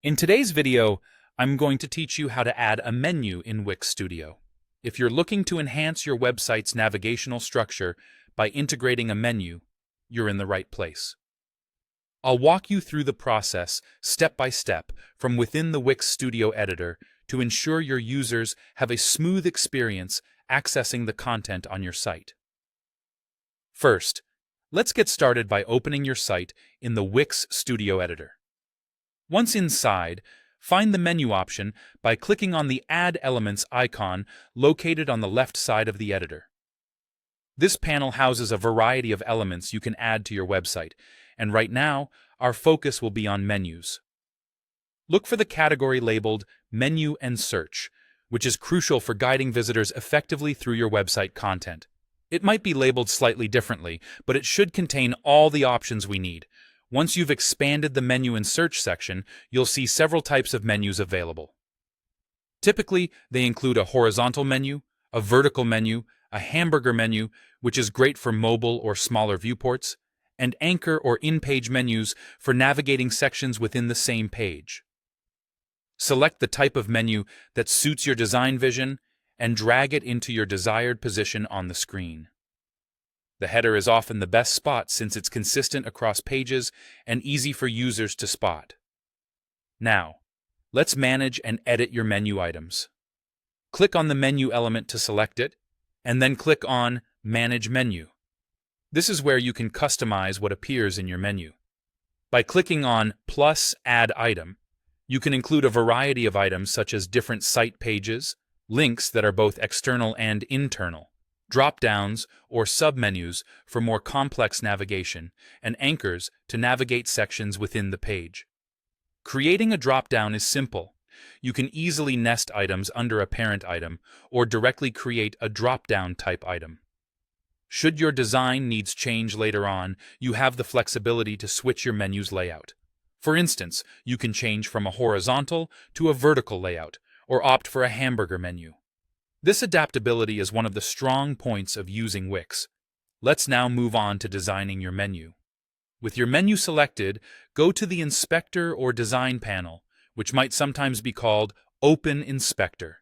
In today's video, I'm going to teach you how to add a menu in Wix Studio. If you're looking to enhance your website's navigational structure by integrating a menu, you're in the right place. I'll walk you through the process step by step from within the Wix Studio editor to ensure your users have a smooth experience accessing the content on your site. First, let's get started by opening your site in the Wix Studio editor. Once inside, find the menu option by clicking on the Add Elements icon located on the left side of the editor. This panel houses a variety of elements you can add to your website, and right now, our focus will be on menus. Look for the category labeled Menu and Search, which is crucial for guiding visitors effectively through your website content. It might be labeled slightly differently, but it should contain all the options we need. Once you've expanded the Menu and Search section, you'll see several types of menus available. Typically, they include a horizontal menu, a vertical menu, a hamburger menu, which is great for mobile or smaller viewports, and anchor or in-page menus for navigating sections within the same page. Select the type of menu that suits your design vision and drag it into your desired position on the screen. The header is often the best spot since it's consistent across pages and easy for users to spot. Now, let's manage and edit your menu items. Click on the menu element to select it, and then click on Manage Menu. This is where you can customize what appears in your menu. By clicking on plus Add Item, you can include a variety of items such as different site pages, links that are both external and internal, drop-downs or submenus for more complex navigation, and anchors to navigate sections within the page. Creating a drop-down is simple. You can easily nest items under a parent item or directly create a drop-down type item. Should your design needs change later on, you have the flexibility to switch your menu's layout. For instance, you can change from a horizontal to a vertical layout, or opt for a hamburger menu. This adaptability is one of the strong points of using Wix. Let's now move on to designing your menu. With your menu selected, go to the Inspector or Design panel, which might sometimes be called Open Inspector.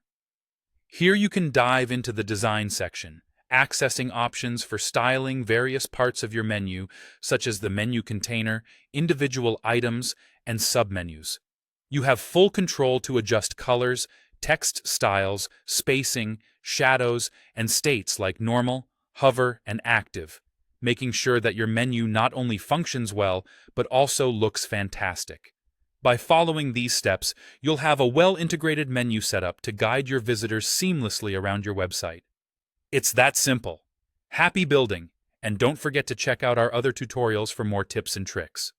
Here you can dive into the Design section, accessing options for styling various parts of your menu, such as the menu container, individual items, and submenus. You have full control to adjust colors, text styles, spacing, shadows, and states like normal, hover, and active, making sure that your menu not only functions well, but also looks fantastic. By following these steps, you'll have a well-integrated menu setup to guide your visitors seamlessly around your website. It's that simple. Happy building, and don't forget to check out our other tutorials for more tips and tricks.